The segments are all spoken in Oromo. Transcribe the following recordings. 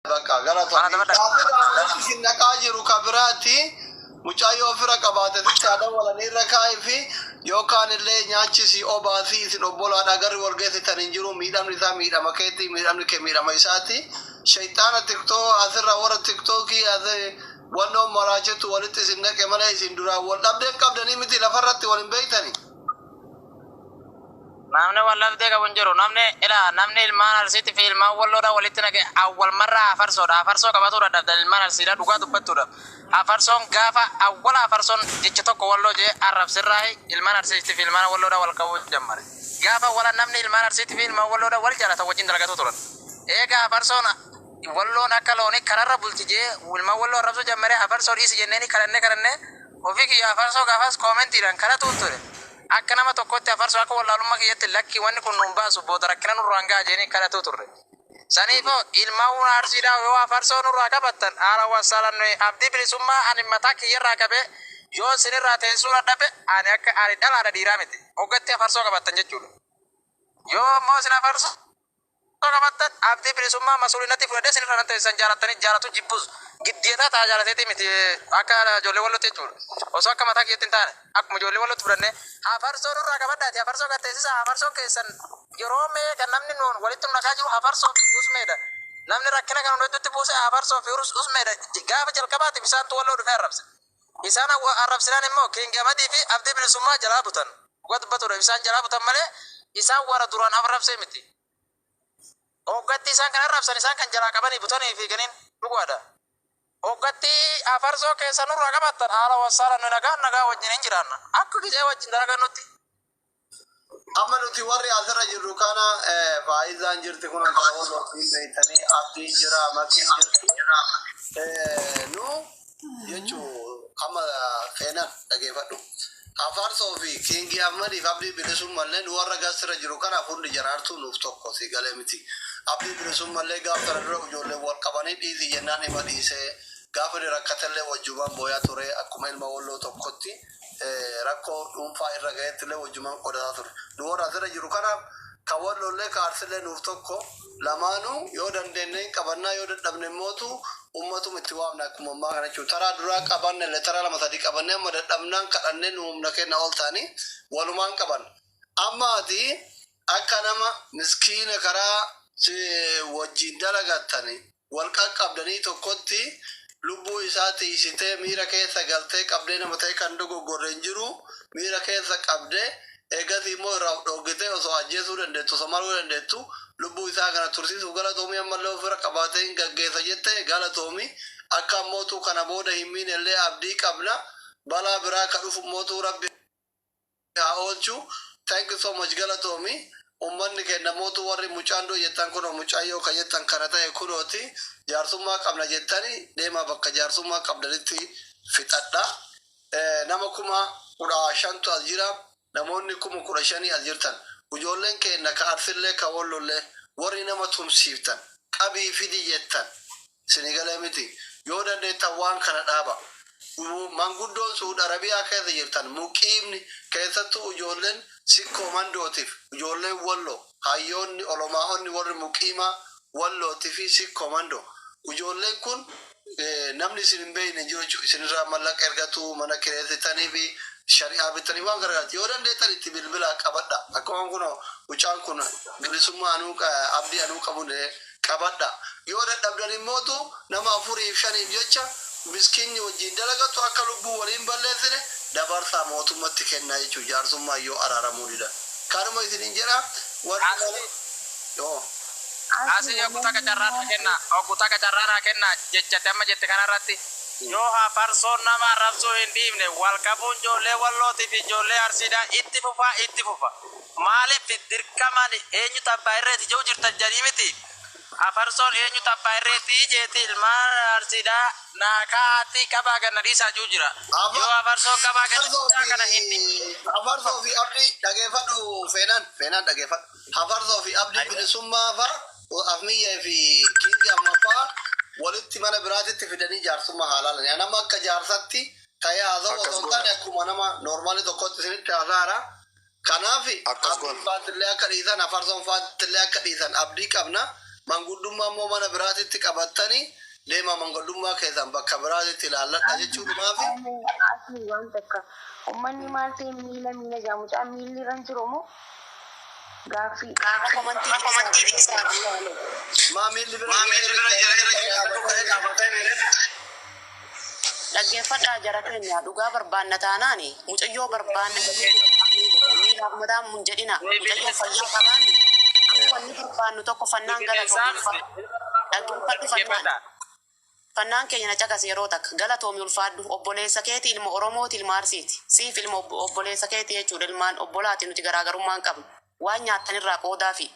Bakka galatoomii isin naqaa jiru kabiraatti mucaayoo ofirra qabaatee haadha walanii irra kaa'ee fi yookaan illee nyaachisi obaasii isin obbolaadha agarri walgeessitan hin jiru miidhamni isaa miidhama keetti miidhamni kee miidhama isaati shayxaana tiktoo asirra warra tiktookii wannoon maraachetu walitti isin naqe malee isin duraa wal dhabdeen qabdanii miti lafarratti wal hin beeytanii. namne wallabdee qabuun jiru namne ilmaan arsiitti fi ilmaan walloodha walitti naqe awwal marraa afarsoo qabatuudha dhabdan ilmaan arsiidha dhugaa dubbattuudha afarsoon gaafa awwala afarsoon jecha tokko walloo jee arrabsirraahi ilmaan arsiitti fi ilmaan walloodha wal qabuu jammare gaafa wala namni ilmaan arsiitti fi ilmaan walloodha wal jaalata wajjin dalagatu turan eega afarsoon walloon akka looni kararra bulti jee ilmaan walloo arrabsuu jammare afarsoon isi jenneeni kadhanne ofii kiyya afarsoo gaafas koomentiidhaan kadhatuun ture akka nama tokkotti afarsoo akka wallaalummaa kiyyatti lakki wanni kun nun baasu booda rakkina nurraa hangaa jeeni kadhatu turre saniifoo ilmaan arsiidhaa yoo afarsoo nurraa qabattan haala wasaalan abdii bilisummaa ani mataa kiyyarraa qabe yoo sinirraa teessuu dhabe ani dhalaadha dhiiraa miti hoggatti afarsoo qabattan jechuudha yoo immoo sin afarsoo qabattan abdii bilisummaa masuulinatti fudhadhee sinirraa nan teessan jaalatanii jaalatu jibbus giddeetaa taa jaalateeti miti akka ijoollee wallotti jechuudha osoo akka mataa kiyyatti hin taane akkuma ijoollee wallotti fudhannee afarsoo nurraa qabadhaati afarsoo gatteessisa afarsoo keessan yeroo meeqa namni nuun walitti nakaa jiru afarsoo usmeedha namni rakkina kan hundatti buuse afarsoo fi usmeedha gaafa jalqabaati bisaantu walloo dhufee arrabse isaan arrabsinaan immoo kiingamadii fi abdii bilisummaa jalaa butan dhugaa dubbatudha isaan jalaa butan malee isaan warra duraan arrabsee miti hoggatti isaan kan arrabsan isaan kan jalaa qabanii butanii fi ganiin dhugaadha hoggatti afarsoo keessa nurraa qabattan haala wasaala nu nagaa wajjin hin jiraanna akka gisee wajjin dalagan nutti amma nuti warri asirra jirru kana faayidaan jirti kun antaawwan ofii beeytanii abdii jira makiin jirti nu jechuu amma feenan dhageeffadhu afarsoo fi kiingi ammadiif abdii bilisummallee nu warra gasirra jiru kana hundi jaraartuu nuuf tokko si galee miti abdii bilisummallee gaafa kana dura ijoollee wal qabanii dhiisii jennaan hima dhiisee gaafa ni rakkatellee wajjumaan booyaa ture akkuma ilma walloo tokkotti rakkoo dhuunfaa irra ga'ettillee wajjumaan qodataa ture nu warra asirra jiru kanaaf kan wallollee kaarsillee nuuf tokko lamaanuu yoo dandeenye qabannaa yoo dadhabne mootu ummatum itti waamna akkuma ammaa kana jechuudha taraa duraa qabanne illee taraa lama sadii qabanne amma dadhabnaan kadhannee nu humna kenna ol ta'anii walumaan qaban amma ati akka nama miskiina karaa wajjin dalagattanii wal qaqqabdanii tokkotti lubbuu isaati isitee miira keessa galtee qabdee nama ta'e kan dogoggorreen jiru miira keessa qabdee eegas immoo irraa dhoggitee osoo ajjeesuu dandeettu osoo maruu dandeettu lubbuu isaa kana tursiisuuf galatoomii ammallee ofirra qabaatee hin gaggeessa jette galatoomii akka mootuu kana booda hin miinellee abdii qabna balaa biraa ka dhufu mootuu rabbi haa oolchu thank you so much galatoomii ummanni kenna mootuu warri mucaandoo jettan kunoo mucaayyoo ka jettan kana ta'e kunooti jaarsummaa qabna jettanii deemaa bakka jaarsummaa qabdanitti fixadha nama 15,000 as jira namoonni 15,000 as jirtan ijoolleen kenna ka arsillee ka wallollee warri nama tumsiiftan qabii fidi jettan sinigalee miti yoo dandeettan waan kana dhaaba manguddoon Suud Arabiyaa keessa jirtan muqiimni keessattuu ijoolleen sikkoo mandootiif ijoolleen walloo hayyoonni olomaa'onni warri muqiimaa wallootii fi sikkoo mandoo ijoolleen kun namni isin hin beeyne jiru isinirraa mallaqa ergatu mana kireessitanii fi shari'aa bitanii waan gargaarti yoo dandeettan itti bilbila qabadha akkuma kun mucaan kun bilisummaa abdii anuu qabu qabadha yoo dadhabdan immootu nama 4-5 jecha miskiinni wajjin dalagatu akka lubbuu waliin balleessine dabarsaa mootummatti kennaa jechuun jaarsummaa yoo araaramuu dida kanuma isinin jedha warri asii oggutaa qacarraadhaa kenna jechate amma jette kanarratti yoo afarsoon nama arrabsuu hin dhiifne wal qabuun ijoollee wallootii fi ijoollee arsiidhaa itti fufa maaliif dirqamaan eenyu tabbaa irreeti jiru jirtan jedhii miti afarsoon eenyu tabbaa irreetii jeeti ilmaan arsiidhaa naakaatti qabaa ganna dhiisaa jiru jira yoo afarsoon qabaa ganna kana hin dhiifne afarsoo fi abdii dhageeffadhu feenan dhageeffadhu afarsoo fi abdii bilisummaa fa'a afmiyyee fi kiingi ammaffaa walitti mana biraatitti fidanii jaarsummaa haalaalan nama akka jaarsatti ta'ee haasa'u osoo hin taane akkuma nama noormaali tokkotti isinitti haasaara kanaaf abdiin faattillee akka dhiisan afarsoon faattillee akka dhiisan abdii qabna manguddummaa immoo mana biraatitti qabattanii deema manguddummaa keessan bakka biraatitti ilaalladha jechuudhumaafi. Asii waan takka ummanni maal ta'e miila jaamucaa miilli irra jiru moo gaaffii komantii isaa maa miilli bira jira dhaggeeffadhaa jara keenya dhugaa barbaanna taanaani mucayyoo barbaanna miila madaan mun jedhina mucayyoo fayyaa qabaani wanni barbaannu tokko fannaan dhaggeeffadhu fannaan keenya na caqas yeroo takka galatoomi ulfaadhu obboleessa keeti ilma Oromooti ilma Arsiiti siif ilma obboleessa keeti jechuudha ilmaan obbolaati nuti garaagarummaan qabnu waan nyaatanirraa qoodaa fi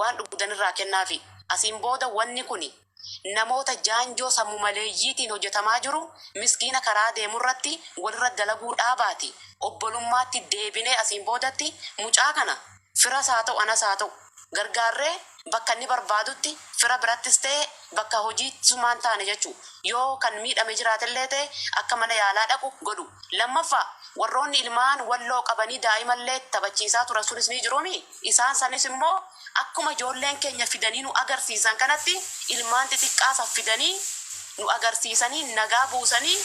waan dhugdanirraa kennaa fi asiin booda wanni kuni namoota jaanjoo sammuu maleeyyiitiin hojjetamaa jiru miskiina karaa deemurratti walirra dalaguu dhaabaati obbolummaatti deebinee asiin boodatti mucaa kana fira haa ta'u anas haa ta'u gargaarree bakka inni barbaadutti fira birattis ta'e bakka hojiittumaan taane jechuu yoo kan miidhame jiraatellee ta'e akka mana yaalaa dhaqu godhu lammaffaa warroonni ilmaan walloo qabanii daa'imallee taphachiisaa turan sunis ni jiruumi isaan sanis immoo akkuma ijoolleen keenya fidanii nu agarsiisan kanatti ilmaan xixiqqaasa fidanii nu agarsiisanii nagaa buusanii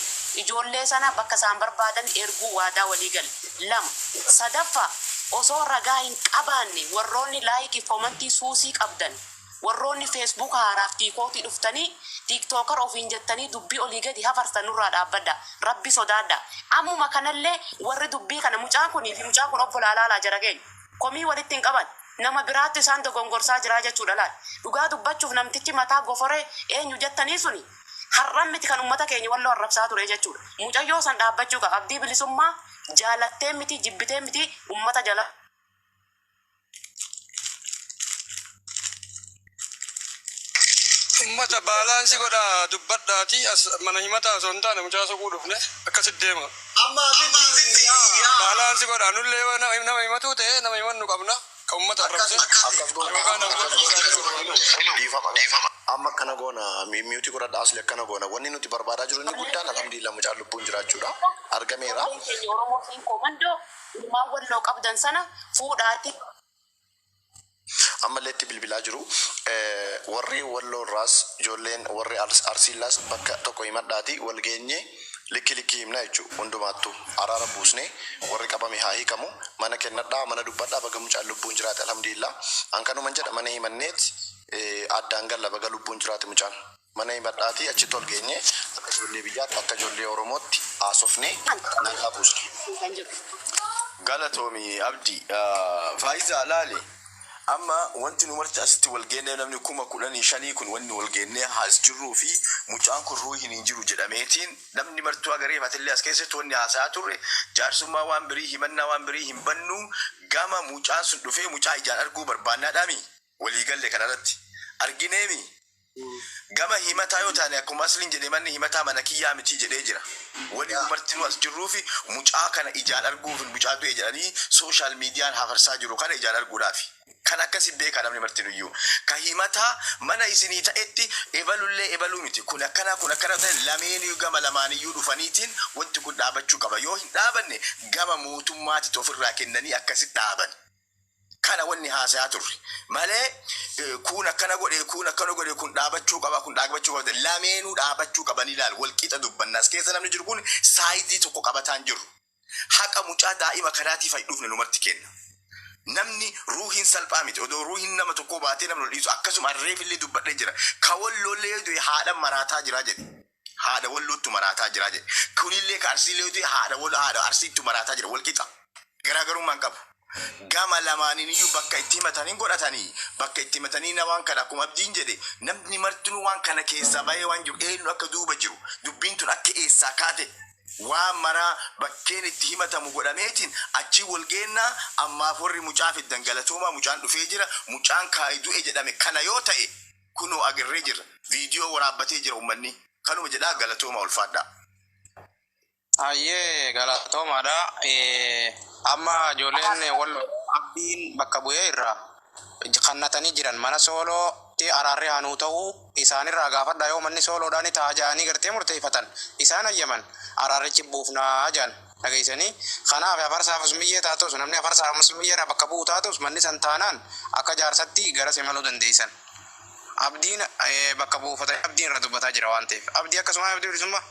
ijoollee sana bakka isaan barbaadan erguu waadaa walii gale lama sadaffaa osoo ragaa hin qabaanne warroonni laayikii komantii suusii qabdan warroonni feesbuuk haaraaf tiikootii dhuftanii tiiktookar ofiin jettanii dubbii olii gadi hafarsan nurraa dhaabbadha rabbi sodaadha ammuma kanallee warri dubbii kana mucaan kunii fi mucaan kun obbo laalaalaa jara keenya komii walitti hin qaban nama biraatti isaan dogongorsaa jiraa jechuudha laal dhugaa dubbachuuf namtichi mataa goforee eenyu jettanii suni har'an miti kan ummata keenya walloo arrabsaa ture jechuudha mucayyoo san dhaabbachuu qaba abdii bilisummaa jaalattee miti jibbitee miti ummata jala ummata baalaansi godha dubbadhaati as mana himataa osoo hin taane mucaa sokuu dhufne akkasit deema baalaansi godha nullee nama himatuu ta'e nama himannu qabna ka ummata arrabse amma kana goona miyuutii godhadha asli akkana goona wanni nuti barbaadaa jiru inni guddaan alhamdulillah mucaan lubbuun jiraachuudha argameera Oromoo fi komandoo ilmaan walloo qabdan sana fuudhaati amma leetti bilbilaa jiru warri walloo irraas ijoolleen warri arsiillaas bakka tokko himadhaati wal geenye likki himna jechuudha hundumaattu araara buusne warri qabame haa hiikamu mana kennadhaa mana dubbadhaa baga mucaan lubbuun jiraate alhamdulillah hankanuman jedha mana himanneet addaan galla baga lubbuun jiraate mucaan mana himadhaati achitti ol geenye akka ijoollee biyyaatti akka ijoollee Oromootti haasofne nagaa buusne. Galatoomi Abdi Faayisaa laali amma wanti nu marti asitti wal geennee namni 15,000 kun wanni wal geennee haas jirruu fi mucaan kun ruuhin hin jiru jedhameetiin namni martuu agaree fatillee as keessatti wanni haasaa turre jaarsummaa waan birii himannaa waan birii hin bannu gama mucaan sun dhufee mucaa ijaan arguu barbaannaadhaami waliigalle kanarratti argineemi gama himataa yoo taane akkuma asliin jedhee manni himataa mana kiyyaa miti jedhee jira walii marti nu as jirruu fi mucaa kana ijaan arguuf mucaa du'e jedhanii sooshaal miidiyaan hafarsaa jiru kana ijaan arguudhaafi kan akkasi beeka namni martin iyyuu ka himataa mana isinii ta'etti ebalullee ebaluu miti kun akkana ta'e lameen gama lamaaniyyuu dhufaniitiin wanti kun dhaabachuu qaba yoo hin dhaabanne gama mootummaatti ofirraa kennanii akkasi dhaaban kana wanni haasaa turre malee kun akkana godhe kun dhaabachuu qaba lameenuu dhaabachuu qaban ilaal wal qixa dubbannaas keessa namni jiru kun saayizii tokko qabataan jiru haqa mucaa daa'ima kanaatiif ay dhufne numarti kenna namni ruuhin salphaa miti odoo ruuhin nama tokko baatee namni dhiisu akkasuma reefillee dubbadhee jira ka wallollee du'e haadha maraataa jira jedhe haadha wallootti maraataa jira jedhe kunillee ka arsiilee du'e haadha arsiitti maraataa jira wal qixa garaagarummaan qabu gama lamaaniin iyyuu bakka itti himatanii godhatanii bakka itti himatanii waan kana akkuma abdiin jedhe namni martinuu waan kana keessaa bahee waan jiru eenyu akka duuba jiru dubbiin tun akka eessaa kaate waan maraa bakkeen itti himatamu godhameetiin achi wal geennaa ammaaf warri mucaa fiddan galatooma mucaan dhufee jira mucaan kaa'ee du'e jedhame kana yoo ta'e kunoo agarree jira viidiyoo waraabbatee jira ummanni kanuma jedhaa galatooma ulfaadhaa. Ayyee galatoomaadha. Amma ijoolleen wal abdiin bakka bu'ee irraa kannatanii jiran mana sooloo araarri haanuu ta'uu isaanirraa gaafadha yoo manni sooloodhaan taa'aa ja'anii gartee murteeffatan isaan ayyaman araarrichi buufnaa ja'an dhageessanii kanaaf afarsaaf osmiyyee taatus namni afarsaaf osmiyyeedha bakka bu'u taatus manni san taanaan akka jaarsatti gara simaluu dandeessan. abdiin bakka buufatanii abdiin irra dubbataa jira waan ta'eef abdii akkasuma abdii bilisummaa